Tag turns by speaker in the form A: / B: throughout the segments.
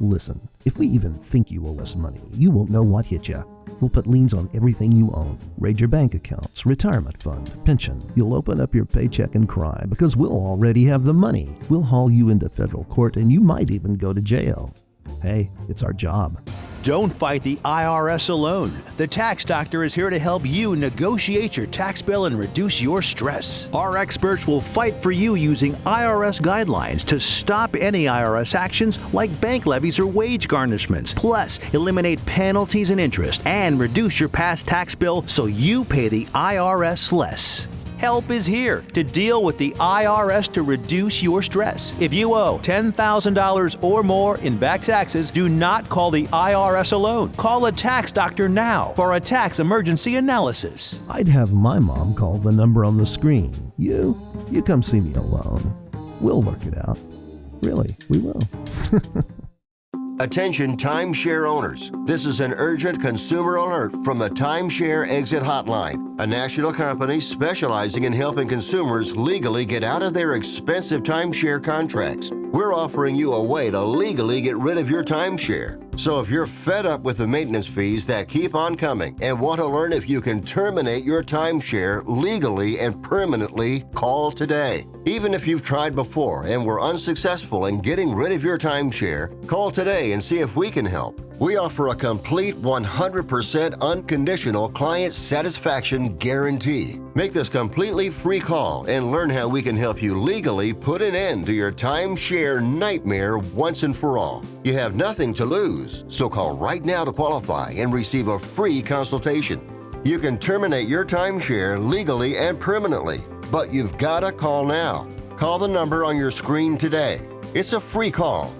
A: Listen, if we even think you owe us money, you won't know what hit you. We'll put liens on everything you own. Raid your bank accounts, retirement fund, pension. You'll open up your paycheck and cry because we'll already have the money. We'll haul you into federal court and you might even go to jail. Hey, it's our job.
B: Don't fight the IRS alone. The Tax Doctor is here to help you negotiate your tax bill and reduce your stress. Our experts will fight for you using IRS guidelines to stop any IRS actions like bank levies or wage garnishments. Plus, eliminate penalties and interest and reduce your past tax bill so you pay the IRS less. Help is here to deal with the IRS to reduce your stress. If you owe $10,000 or more in back taxes, do not call the IRS alone. Call a tax doctor now for a tax emergency analysis.
A: I'd have my mom call the number on the screen. You come see me alone. We'll work it out. Really, we will.
C: Attention timeshare owners. This is an urgent consumer alert from the Timeshare Exit Hotline, a national company specializing in helping consumers legally get out of their expensive timeshare contracts. We're offering you a way to legally get rid of your timeshare. So if you're fed up with the maintenance fees that keep on coming and want to learn if you can terminate your timeshare legally and permanently, call today. Even if you've tried before and were unsuccessful in getting rid of your timeshare, call today and see if we can help. We offer a complete 100% unconditional client satisfaction guarantee. Make this completely free call and learn how we can help you legally put an end to your timeshare nightmare once and for all. You have nothing to lose, so call right now to qualify and receive a free consultation. You can terminate your timeshare legally and permanently, but you've got to call now. Call the number on your screen today. It's a free call.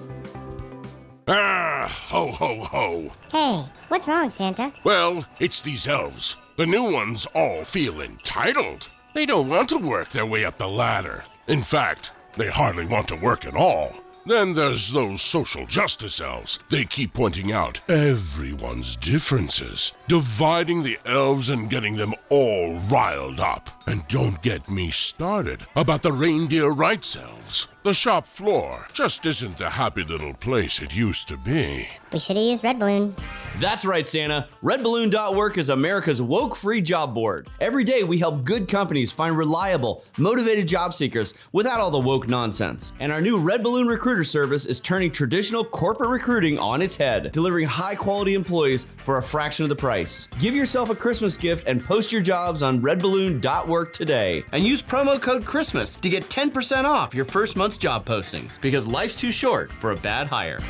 D: Ah, ho, ho, ho.
E: Hey, what's wrong, Santa?
D: Well, it's these elves. The new ones all feel entitled. They don't want to work their way up the ladder. In fact, they hardly want to work at all. Then there's those social justice elves. They keep pointing out everyone's differences, dividing the elves and getting them all riled up. And don't get me started about the reindeer rights elves. The shop floor just isn't the happy little place it used to be.
E: We should have used Red Balloon.
F: That's right, Santa. RedBalloon.work is America's woke-free job board. Every day we help good companies find reliable, motivated job seekers without all the woke nonsense. And our new Red Balloon recruiter service is turning traditional corporate recruiting on its head, delivering high-quality employees for a fraction of the price. Give yourself a Christmas gift and post your jobs on RedBalloon.work today. And use promo code CHRISTMAS to get 10% off your first month's job postings, because life's too short for a bad hire.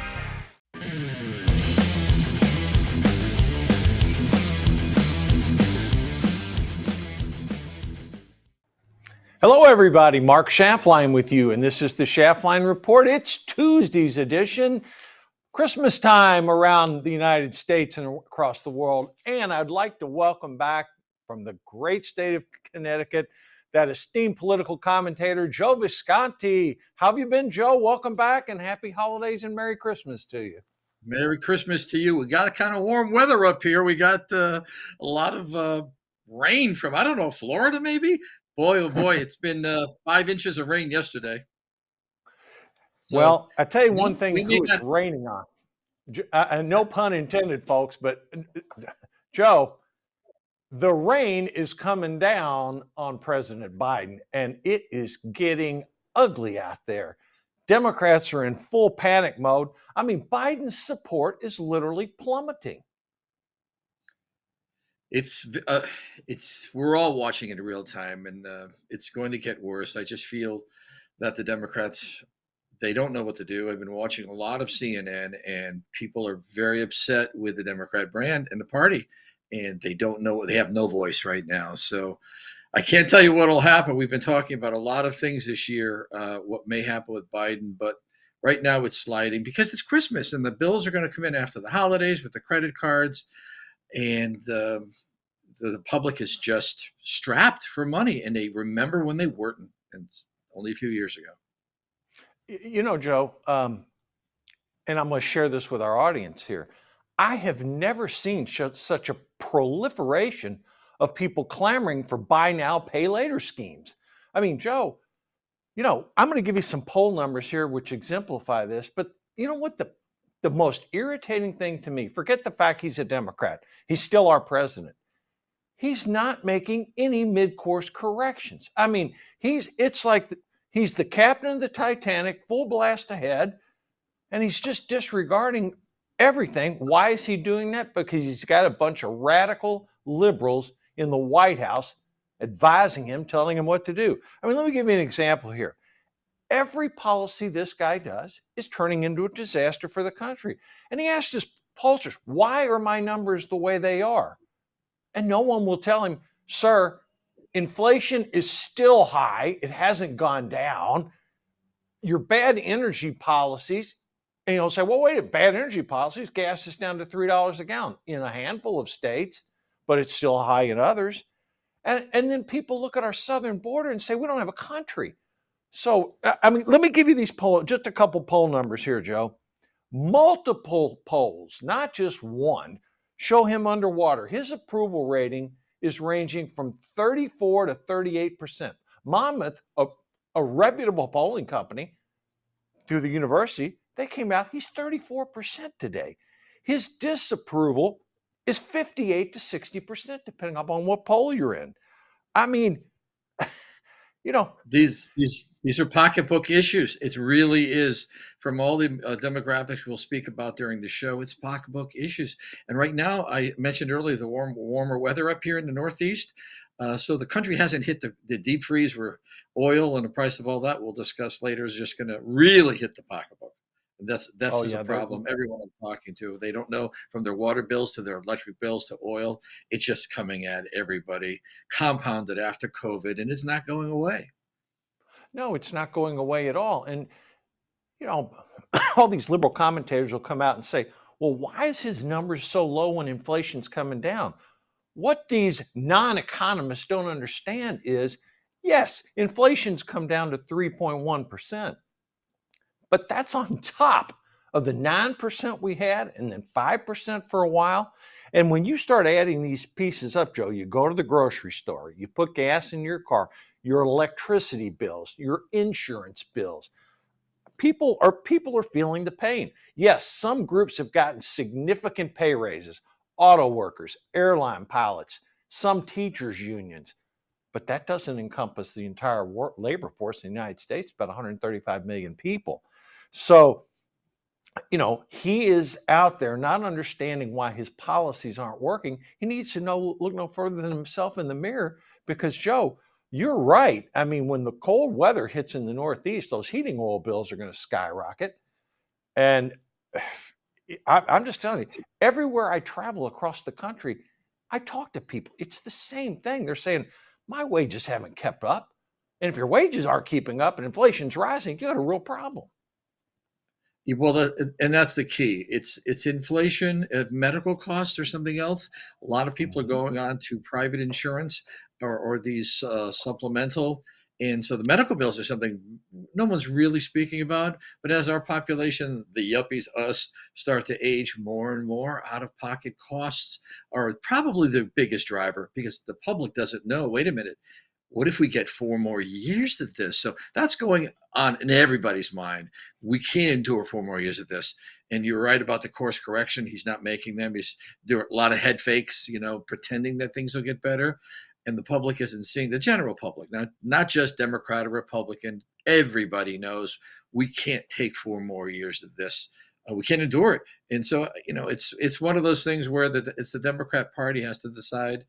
G: Hello everybody, Mark Schaftlein with you, and this is the Schaftlein Report. It's Tuesday's edition, Christmas time around the United States and across the world, and I'd like to welcome back from the great state of Connecticut that esteemed political commentator, Joe Visconti. How have you been, Joe? Welcome back and happy holidays and Merry Christmas to you.
H: Merry Christmas to you. We got a kind of warm weather up here. We got a lot of rain from, I don't know, Florida maybe? Boy, oh boy, it's been 5 inches of rain yesterday. So,
G: well, I tell you one thing who it's raining on. No pun intended, folks, but Joe, the rain is coming down on President Biden, and it is getting ugly out there. Democrats are in full panic mode. I mean, Biden's support is literally plummeting.
H: We're all watching it in real time, and it's going to get worse. I just feel that the Democrats, they don't know what to do. I've been watching a lot of CNN, and people are very upset with the Democrat brand and the party, and they don't know. They have no voice right now. So I can't tell you what will happen. We've been talking about a lot of things this year, what may happen with Biden, but right now it's sliding because it's Christmas, and the bills are going to come in after the holidays with the credit cards, and the public is just strapped for money, and they remember when they weren't, and only a few years ago.
G: You know, Joe, and I'm going to share this with our audience here. I have never seen such a proliferation of people clamoring for buy now, pay later schemes. I mean, Joe, you know, I'm going to give you some poll numbers here which exemplify this, but you know what? The the most irritating thing to me, forget the fact he's a Democrat, he's still our president. He's not making any mid-course corrections. I mean, it's like he's the captain of the Titanic, full blast ahead, and he's just disregarding everything. Why is he doing that? Because he's got a bunch of radical liberals in the White House advising him, telling him what to do. I mean, let me give you an example here. Every policy this guy does is turning into a disaster for the country. And he asked his pollsters, why are my numbers the way they are? And no one will tell him, sir, inflation is still high. It hasn't gone down. Your bad energy policies, and you'll say, well, wait a minute, bad energy policies, gas is down to $3 a gallon in a handful of states, but it's still high in others. And then people look at our southern border and say, we don't have a country. So, I mean, let me give you just a couple poll numbers here, Joe. Multiple polls, not just one, show him underwater. His approval rating is ranging from 34 to 38%. Monmouth, a reputable polling company through the university, they came out, he's 34% today. His disapproval is 58 to 60%, depending upon what poll you're in. I mean,
H: these are pocketbook issues. It really is. From all the demographics we'll speak about during the show, it's pocketbook issues. And right now, I mentioned earlier the warmer weather up here in the Northeast. So the country hasn't hit the deep freeze where oil and the price of all that we'll discuss later is just going to really hit the pocketbook. And that's the problem. Everyone I'm talking to, they don't know, from their water bills to their electric bills to oil. It's just coming at everybody, compounded after COVID, and it's not going away.
G: No, it's not going away at all. And, all these liberal commentators will come out and say, well, why is his numbers so low when inflation's coming down? What these non-economists don't understand is, yes, inflation's come down to 3.1%. But that's on top of the 9% we had and then 5% for a while. And when you start adding these pieces up, Joe, you go to the grocery store, you put gas in your car, your electricity bills, your insurance bills. People are feeling the pain. Yes, some groups have gotten significant pay raises, auto workers, airline pilots, some teachers unions. But that doesn't encompass the entire labor force in the United States, about 135 million people. So, he is out there not understanding why his policies aren't working. He needs to look no further than himself in the mirror, because, Joe, you're right. I mean, when the cold weather hits in the Northeast, those heating oil bills are going to skyrocket. And I'm just telling you, everywhere I travel across the country, I talk to people. It's the same thing. They're saying, my wages haven't kept up. And if your wages aren't keeping up and inflation's rising, you got a real problem.
H: Well, and that's the key. It's inflation, medical costs, or something else. A lot of people are going on to private insurance or these supplemental, and so the medical bills are something no one's really speaking about. But as our population, the yuppies, us, start to age more and more, out-of-pocket costs are probably the biggest driver, because the public doesn't know. Wait a minute. What if we get 4 more years of this? So that's going on in everybody's mind. We can't endure 4 more years of this. And you're right about the course correction. He's not making them. He's doing a lot of head fakes, pretending that things will get better. And the public isn't seeing, the general public, not just Democrat or Republican. Everybody knows we can't take 4 more years of this. We can't endure it. And so, it's one of those things where it's the Democrat Party has to decide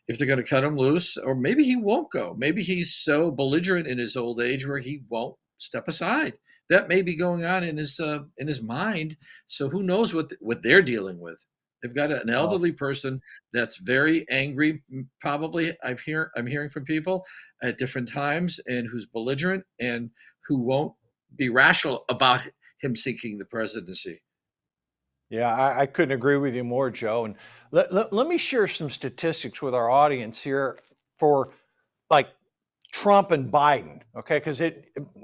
H: if they're going to cut him loose, or maybe he won't go. Maybe he's so belligerent in his old age where he won't step aside. That may be going on in his mind. So who knows what they're dealing with? They've got an elderly person that's very angry. Probably, I'm hearing from people at different times, and who's belligerent and who won't be rational about him seeking the presidency.
G: Yeah, I couldn't agree with you more, Joe. And let me share some statistics with our audience here for like Trump and Biden, okay? Because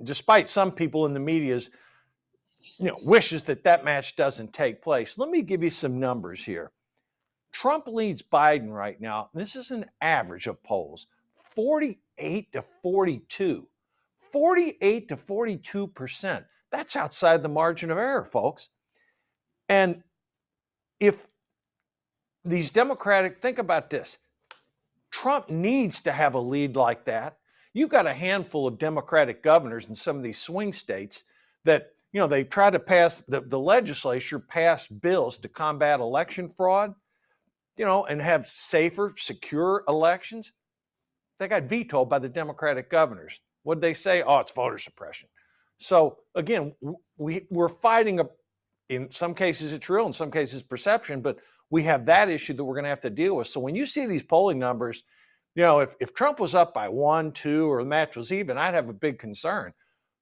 G: despite some people in the media's wishes that match doesn't take place, let me give you some numbers here. Trump leads Biden right now. This is an average of polls, 48 to 42. 48 to 42%. That's outside the margin of error, folks. And if these think about this, Trump needs to have a lead like that. You've got a handful of Democratic governors in some of these swing states that, they try to pass, the legislature passed bills to combat election fraud, and have safer, secure elections. They got vetoed by the Democratic governors. What did they say? Oh, it's voter suppression. So again, we're fighting in some cases it's real, in some cases perception, but we have that issue that we're going to have to deal with. So when you see these polling numbers, if Trump was up by 1, 2, or the match was even, I'd have a big concern.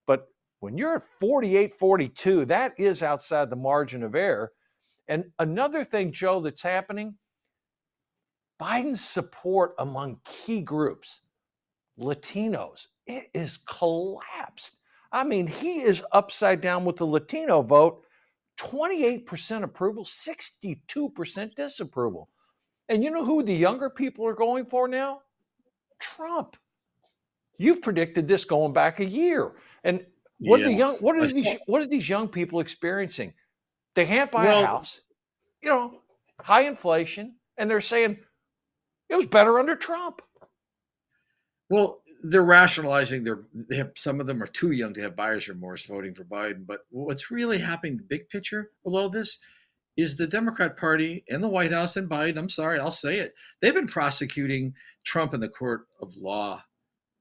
G: But when you're at 48-42, that is outside the margin of error. And another thing, Joe, that's happening, Biden's support among key groups, Latinos, it is collapsed. I mean, he is upside down with the Latino vote, 28% approval, 62% disapproval. And you know who the younger people are going for now? Trump. You've predicted this going back a year. And what are these young people experiencing? They can't buy a house, high inflation, and they're saying it was better under Trump.
H: Well, they're rationalizing some of them are too young to have buyer's remorse voting for Biden. But what's really happening, the big picture below this, is the Democrat Party and the White House and Biden, I'm sorry, I'll say it, they've been prosecuting Trump in the court of law.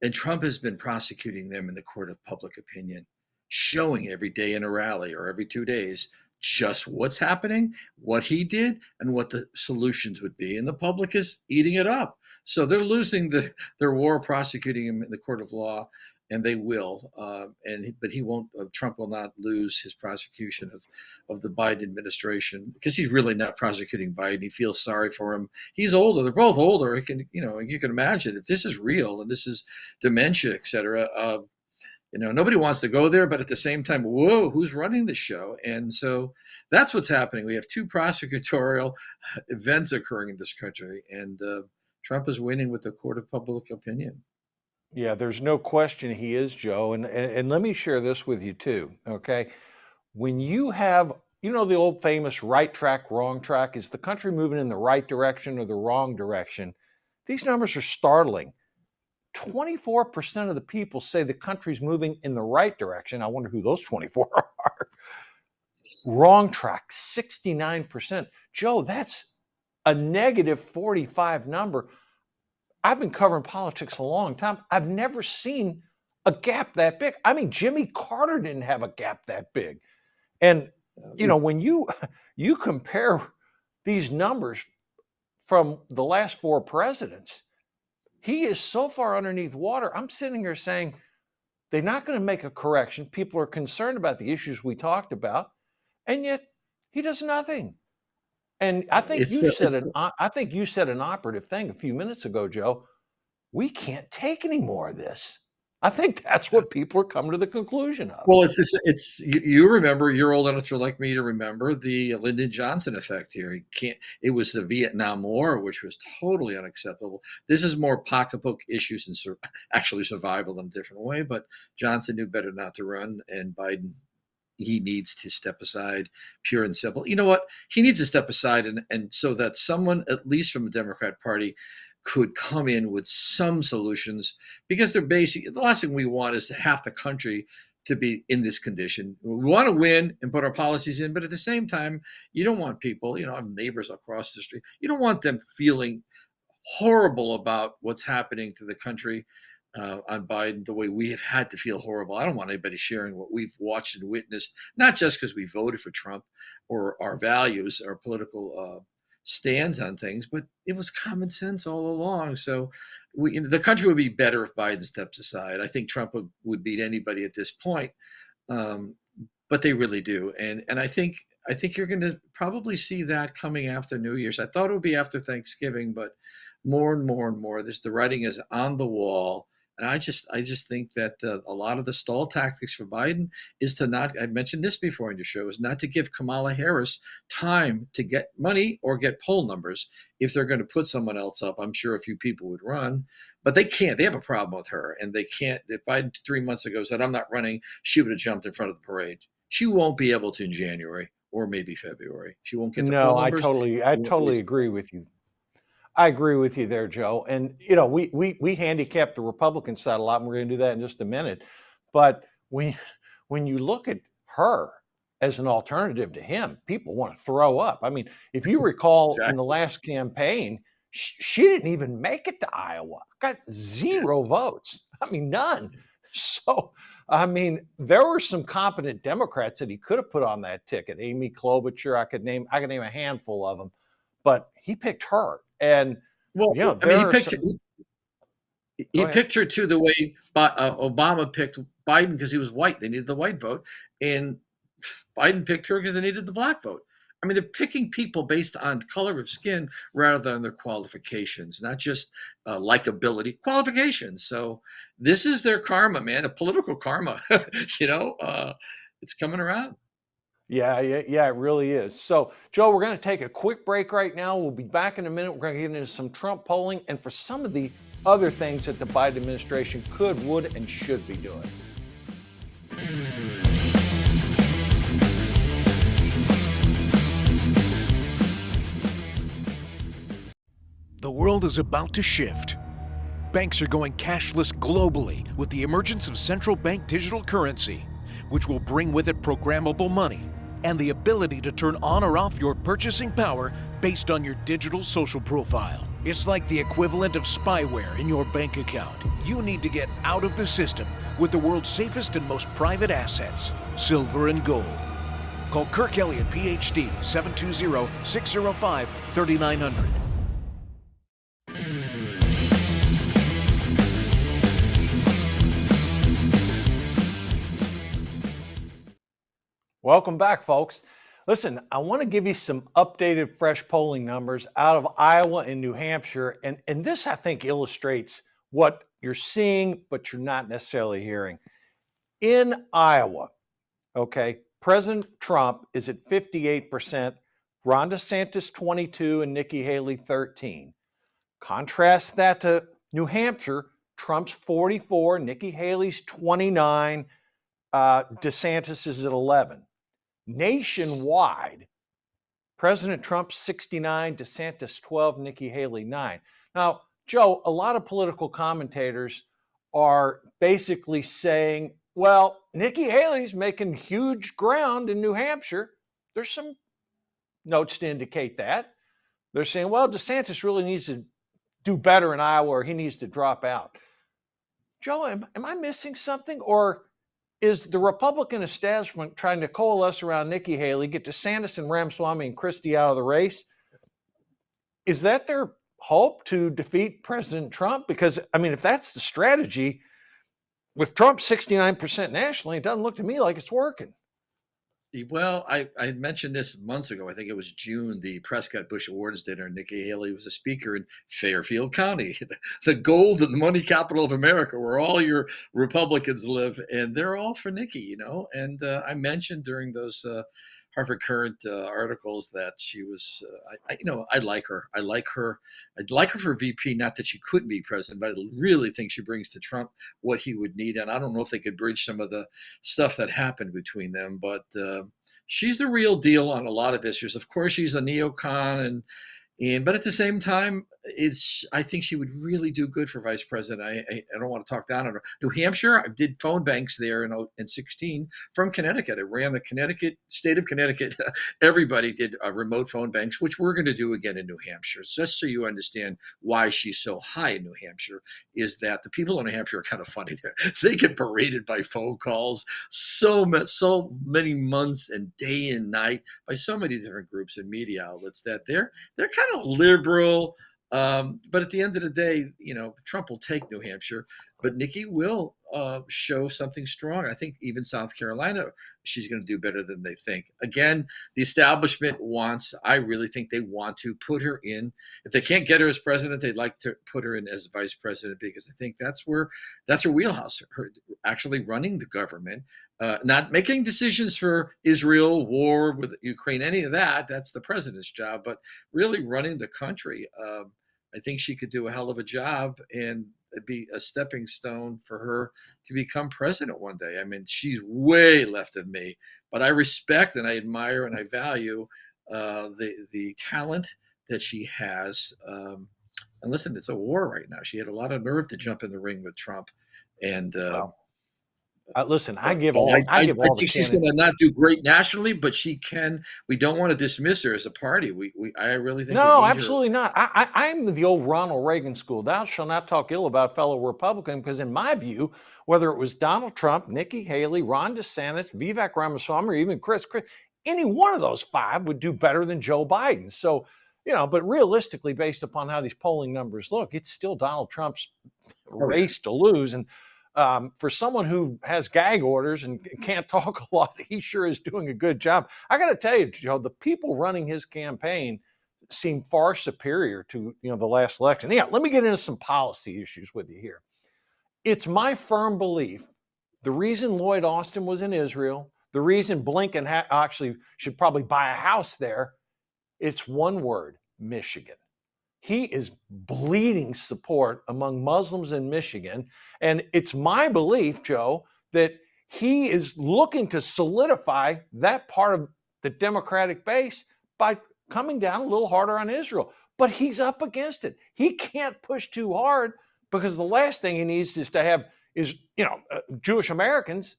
H: And Trump has been prosecuting them in the court of public opinion, showing every day in a rally or every 2 days just what's happening, what he did, and what the solutions would be. And the public is eating it up. So they're losing their war prosecuting him in the court of law, and they will. But he won't. Trump will not lose his prosecution of the Biden administration, because he's really not prosecuting Biden. He feels sorry for him. He's older. They're both older. You can imagine if this is real and this is dementia, et cetera. Nobody wants to go there, but at the same time, whoa, who's running the show? And so that's what's happening. We have two prosecutorial events occurring in this country, and Trump is winning with the court of public opinion.
G: Yeah, there's no question he is, Joe. And let me share this with you too, okay? When you have, the old famous right track, wrong track, is the country moving in the right direction or the wrong direction? These numbers are startling. 24% of the people say the country's moving in the right direction. I wonder who those 24 are. Wrong track, 69%. Joe, that's a negative 45 number. I've been covering politics a long time. I've never seen a gap that big. I mean, Jimmy Carter didn't have a gap that big. And, when you compare these numbers from the last 4 presidents, he is so far underneath water. I'm sitting here saying they're not going to make a correction. People are concerned about the issues we talked about, and yet he does nothing. And I think you said an operative thing a few minutes ago, Joe. We can't take any more of this. I think that's what people are coming to the conclusion of.
H: Well, you remember, you're old enough like me to remember the Lyndon Johnson effect here. It was the Vietnam War, which was totally unacceptable. This is more pocketbook issues and actually survival in a different way. But Johnson knew better not to run, and Biden, he needs to step aside, pure and simple. You know what? He needs to step aside, and so that someone, at least from the Democrat Party, could come in with some solutions, because they're the last thing we want is half the country to be in this condition. We want to win and put our policies in, but at the same time, you don't want people, I have neighbors across the street, you don't want them feeling horrible about what's happening to the country on Biden, the way we have had to feel horrible. I don't want anybody sharing what we've watched and witnessed, not just because we voted for Trump or our values, our political stands on things, but it was common sense all along. So the country would be better if Biden steps aside. I think Trump would beat anybody at this point, but they really do. And I think you're going to probably see that coming after New Year's. I thought it would be after Thanksgiving, but more and more and more, the writing is on the wall. And I just think that a lot of the stall tactics for Biden is to not, I mentioned this before in your show, is not to give Kamala Harris time to get money or get poll numbers. If they're going to put someone else up, I'm sure a few people would run, but they can't. They have a problem with her, and they can't. If Biden 3 months ago said, I'm not running, she would have jumped in front of the parade. She won't be able to in January. or maybe February. She won't get the
G: No,
H: poll
G: I
H: numbers.
G: totally,
H: She
G: I
H: won't really
G: totally agree with you. I agree with you there, Joe. And we handicap the Republican side a lot, and we're going to do that in just a minute. But when you look at her as an alternative to him, people want to throw up. I mean, if you recall in the
H: exactly.
G: last campaign, she didn't even make it to Iowa. Got 0 votes. I mean, none. So, I mean, there were some competent Democrats that he could have put on that ticket. Amy Klobuchar, I could name a handful of them, but he picked her. And
H: Well, I mean,
G: there are some. Go
H: he
G: ahead.
H: picked her too the way Obama picked Biden because he was white. They needed the white vote, and Biden picked her because they needed the black vote. I mean, they're picking people based on color of skin rather than their qualifications, not just likability, qualifications. So this is their karma, man, a political karma. It's coming around.
G: Yeah, it really is. So, Joe, we're going to take a quick break right now. We'll be back in a minute. We're going to get into some Trump polling and for some of the other things that the Biden administration could, would, and should be doing.
I: The world is about to shift. Banks are going cashless globally with the emergence of central bank digital currency, which will bring with it programmable money and the ability to turn on or off your purchasing power based on your digital social profile. It's like the equivalent of spyware in your bank account. You need to get out of the system with the world's safest and most private assets, silver and gold. Call Kirk Elliott, PhD, 720-605-3900.
G: Welcome back, folks. Listen, I want to give you some updated, fresh polling numbers out of Iowa and New Hampshire. And this, I think, illustrates what you're seeing, but you're not necessarily hearing. In Iowa, okay, President Trump is at 58%, Ron DeSantis 22, and Nikki Haley 13. Contrast that to New Hampshire, Trump's 44, Nikki Haley's 29, DeSantis is at 11. Nationwide, President Trump 69, DeSantis 12, Nikki Haley 9. Now, Joe, a lot of political commentators are basically saying, well, Nikki Haley's making huge ground in New Hampshire. There's some notes to indicate that. They're saying, well, DeSantis really needs to do better in Iowa or he needs to drop out. Joe, am I missing something? Or is the Republican establishment trying to coalesce around Nikki Haley, get DeSantis and Ramaswamy and Christie out of the race? Is that their hope to defeat President Trump? Because, I mean, if that's the strategy, with Trump 69% nationally, it doesn't look to me like it's working.
H: Well, I mentioned this months ago. I think it was June, the Prescott Bush Awards dinner. Nikki Haley was a speaker in Fairfield County, the gold and the money capital of America, where all your Republicans live, and they're all for Nikki, And I mentioned during those Harvard Current articles that she was, I like her. I'd like her for VP. Not that she couldn't be president, but I really think she brings to Trump what he would need. And I don't know if they could bridge some of the stuff that happened between them, but she's the real deal on a lot of issues. Of course, she's a neocon, but at the same time, I think she would really do good for vice president. I don't want to talk down on her. New Hampshire, I did phone banks there in 16 from Connecticut. I ran the state of Connecticut. Everybody did remote phone banks, which we're going to do again in New Hampshire. Just so you understand why she's so high in New Hampshire, is that the people in New Hampshire are kind of funny. They get berated by phone calls so many months and day and night by so many different groups and media outlets that they're kind of liberal. But at the end of the day, Trump will take New Hampshire, but Nikki will show something strong. I think even South Carolina, she's going to do better than they think. Again, the establishment I really think they want to put her in. If they can't get her as president, they'd like to put her in as vice president, because I think that's her wheelhouse, her actually running the government, not making decisions for Israel, war with Ukraine, any of that. That's the president's job, but really running the country. I think she could do a hell of a job, and be a stepping stone for her to become president one day. I mean, she's way left of me, but I respect and I admire and I value the talent that she has. And listen, it's a war right now. She had a lot of nerve to jump in the ring with Trump, and
G: Well, listen, I
H: but
G: give
H: but
G: all I give
H: I
G: all the
H: think she's going
G: candidates.
H: to not do great nationally, but she can. We don't want to dismiss her as a party. I really think we
G: No,
H: need her.
G: absolutely not. I'm the old Ronald Reagan school. Thou shalt not talk ill about a fellow Republican, because in my view, whether it was Donald Trump, Nikki Haley, Ron DeSantis, Vivek Ramaswamy, or even Chris, any one of those five would do better than Joe Biden. So, but realistically, based upon how these polling numbers look, it's still Donald Trump's
H: Oh yeah.
G: race to lose. And for someone who has gag orders and can't talk a lot, he sure is doing a good job. I got to tell you, Joe, the people running his campaign seem far superior to the last election. Yeah, let me get into some policy issues with you here. It's my firm belief the reason Lloyd Austin was in Israel, the reason Blinken actually should probably buy a house there, it's one word: Michigan. He is bleeding support among Muslims in Michigan. And it's my belief, Joe, that he is looking to solidify that part of the Democratic base by coming down a little harder on Israel. But he's up against it. He can't push too hard, because the last thing he needs is to have Jewish Americans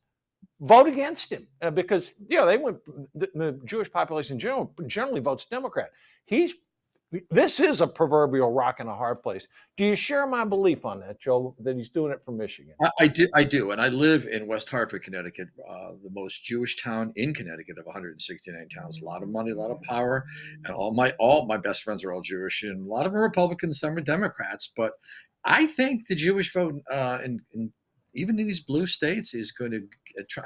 G: vote against him, because the Jewish population generally votes Democrat. This is a proverbial rock in a hard place. Do you share my belief on that, Joe, that he's doing it for Michigan?
H: I do, and I live in West Hartford, Connecticut, the most Jewish town in Connecticut of 169 towns. A lot of money, a lot of power, and all my best friends are all Jewish, and a lot of them are Republicans, some are Democrats. But I think the Jewish vote, even in these blue states, is going to.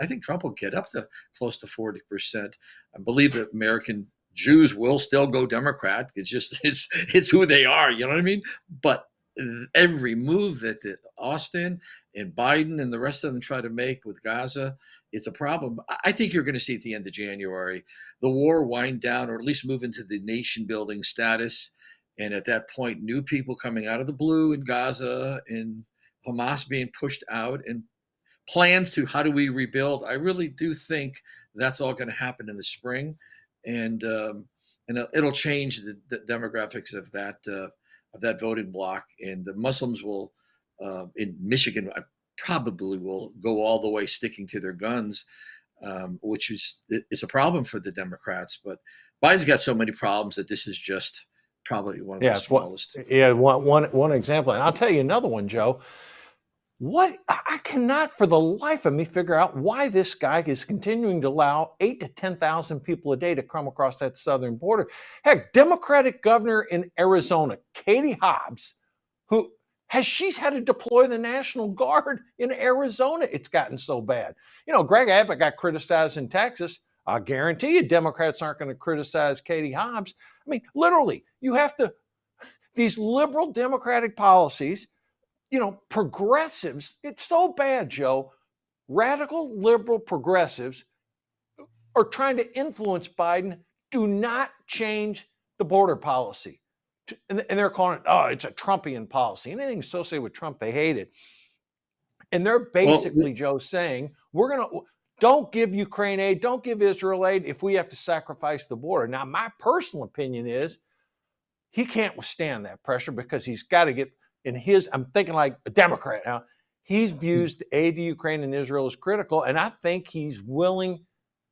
H: I think Trump will get up to close to 40%. I believe that American Jews will still go Democrat. It's who they are. You know what I mean? But every move that Austin and Biden and the rest of them try to make with Gaza, it's a problem. I think you're going to see at the end of January the war wind down, or at least move into the nation building status. And at that point, new people coming out of the blue in Gaza, and Hamas being pushed out, and plans to how do we rebuild. I really do think that's all going to happen in the spring. And it'll change the demographics of that voting bloc, and the Muslims will in Michigan probably will go all the way sticking to their guns, which is a problem for the Democrats. But Biden's got so many problems that this is just probably one of the smallest.
G: One example, and I'll tell you another one, Joe. What I cannot for the life of me figure out why this guy is continuing to allow 8,000 to 10,000 people a day to come across that southern border. Heck, Democratic governor in Arizona, Katie Hobbs, she's had to deploy the National Guard in Arizona. It's gotten so bad. Greg Abbott got criticized in Texas. I guarantee you Democrats aren't going to criticize Katie Hobbs. I mean, literally, these liberal Democratic policies, progressives, it's so bad, Joe. Radical liberal progressives are trying to influence Biden. Do not change the border policy. And they're calling it, it's a Trumpian policy. Anything associated with Trump, they hate it. And they're basically, Joe, saying, don't give Ukraine aid, don't give Israel aid if we have to sacrifice the border. Now, my personal opinion is he can't withstand that pressure, because he's got to get, I'm thinking like a Democrat now, he views the aid to Ukraine and Israel as critical, and I think he's willing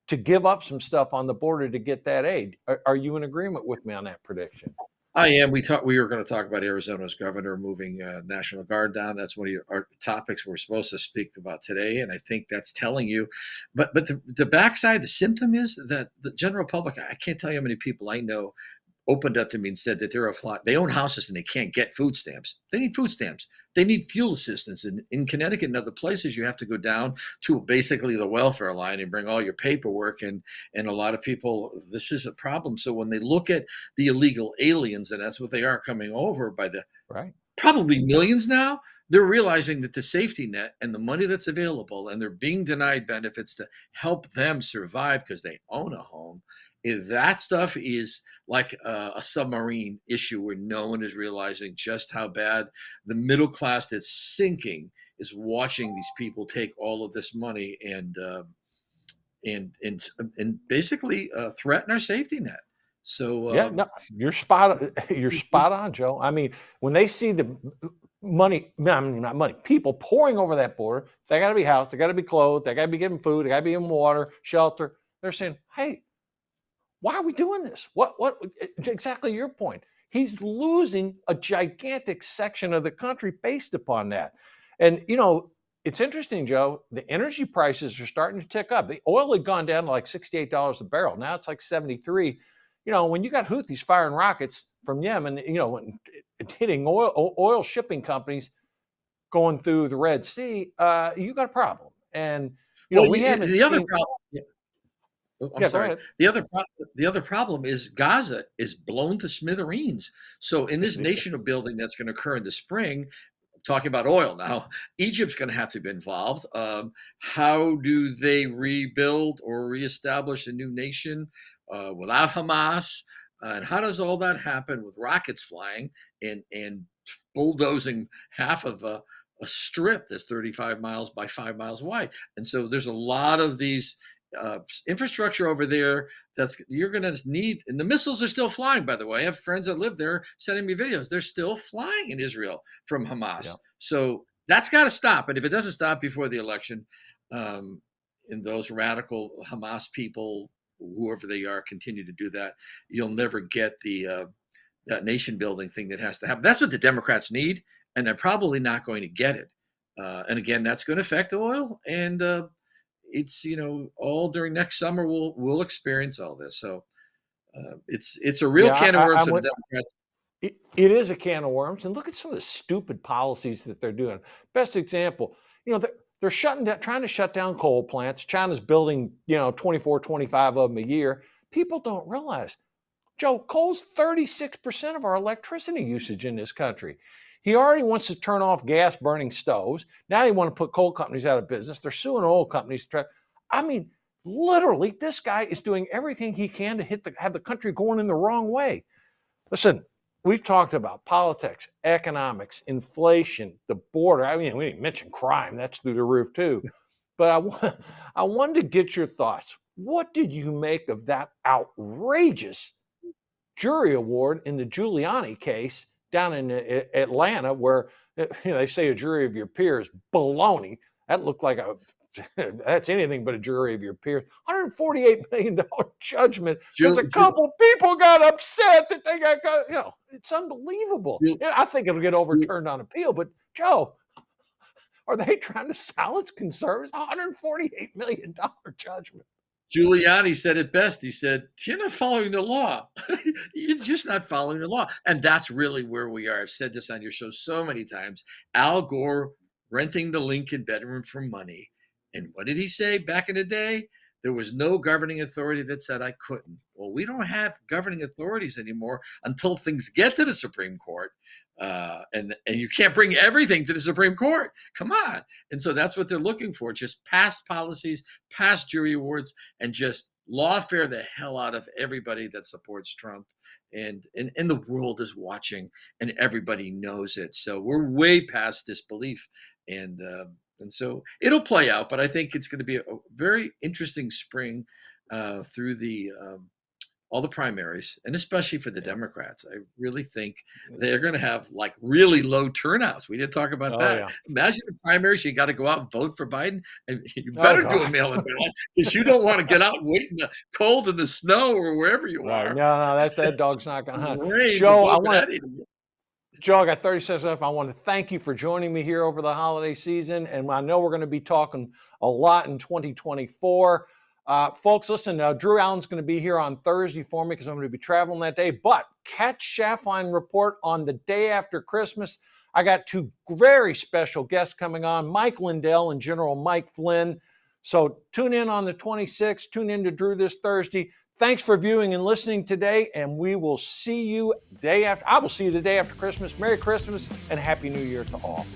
G: to give up some stuff on the border to get that aid. Are you in agreement with me on that prediction?
H: I am. We were going to talk about Arizona's governor moving National Guard down. That's one of our topics we're supposed to speak about today, and I think that's telling you. But the backside, the symptom is that the general public, I can't tell you how many people I know opened up to me and said that they own houses and they can't get food stamps. They need food stamps. They need fuel assistance. And in Connecticut and other places, you have to go down to basically the welfare line and bring all your paperwork. And a lot of people, this is a problem. So when they look at the illegal aliens, and that's what they are coming over by the probably millions now, they're realizing that the safety net and the money that's available, and they're being denied benefits to help them survive because they own a home, That stuff is like a submarine issue where no one is realizing just how bad the middle class that's sinking is watching these people take all of this money and and and basically threaten our safety net.
G: Yeah,
H: So
G: no, you're spot on, Joe. I mean, when they see the money, I mean, not money, people pouring over that border, they got to be housed, they got to be clothed, they got to be given food, they got to be given water, shelter. They're saying, "Hey, why are we doing this? What exactly your point?" He's losing a gigantic section of the country based upon that. And it's interesting, Joe. The energy prices are starting to tick up. The oil had gone down to like $68 a barrel. Now it's like 73. When you got Houthis firing rockets from Yemen, and hitting oil shipping companies going through the Red Sea, you got a problem. And
H: well,
G: we haven't
H: the other
G: seen.
H: problem. Oh, I'm
G: Yeah, go
H: sorry.
G: ahead.
H: The other problem is Gaza is blown to smithereens. So in this nation of building that's going to occur in the spring, talking about oil now, Egypt's going to have to be involved. How do they rebuild or reestablish a new nation without Hamas? And how does all that happen with rockets flying and bulldozing half of a strip that's 35 miles by 5 miles wide? And so there's a lot of these infrastructure over there that's you're going to need. And the missiles are still flying, by the way. I have friends that live there sending me videos. They're still flying in Israel from Hamas.
G: Yeah.
H: So that's got to stop. And if it doesn't stop before the election, and those radical Hamas people, whoever they are, continue to do that, you'll never get the that nation building thing that has to happen. That's what the Democrats need, and they're probably not going to get it. And again, that's going to affect oil, and it's all during next summer we'll experience all this. So it's a real can of worms for the Democrats.
G: It is a can of worms, and look at some of the stupid policies that they're doing. Best example, they're shutting down, trying to shut down coal plants. China's building 24, 25 of them a year. People don't realize, Joe, coal's 36% of our electricity usage in this country. He already wants to turn off gas burning stoves. Now he wants to put coal companies out of business. They're suing oil companies. I mean, literally, this guy is doing everything he can to have the country going in the wrong way. Listen, we've talked about politics, economics, inflation, the border. I mean, we didn't mention crime. That's through the roof too. But I wanted to get your thoughts. What did you make of that outrageous jury award in the Giuliani case down in Atlanta, where they say a jury of your peers? Baloney. That looked like that's anything but a jury of your peers. $148 million judgment because a couple people got upset that they got, it's unbelievable. I think it'll get overturned on appeal, but Joe, are they trying to silence conservatives? $148 million judgment.
H: Giuliani said it best. He said, "You're not following the law. You're just not following the law." And that's really where we are. I've said this on your show so many times. Al Gore renting the Lincoln bedroom for money. And what did he say back in the day? There was no governing authority that said I couldn't. Well, we don't have governing authorities anymore until things get to the Supreme Court. And you can't bring everything to the Supreme Court. Come on. And so that's what they're looking for. Just past policies, past jury awards, and just lawfare the hell out of everybody that supports Trump. And the world is watching, and everybody knows it. So we're way past disbelief. And so it'll play out, but I think it's going to be a very interesting spring through all the primaries, and especially for the Democrats. I really think they're going to have like really low turnouts. We didn't talk about that. Yeah. Imagine the primaries, you got to go out and vote for Biden, and you better do a mail-in ballot because you don't want to get out and wait in the cold and the snow or wherever you are.
G: No, that dog's not going to hunt. Joe, Joe, I got 30 seconds left. I want to thank you for joining me here over the holiday season, and I know we're going to be talking a lot in 2024. Folks, listen, Drew Allen's going to be here on Thursday for me because I'm going to be traveling that day. But catch Schaftlein Report on the day after Christmas. I got two very special guests coming on, Mike Lindell and General Mike Flynn. So tune in on the 26th. Tune in to Drew this Thursday. Thanks for viewing and listening today, and we will see you day after. I will see you the day after Christmas. Merry Christmas and Happy New Year to all.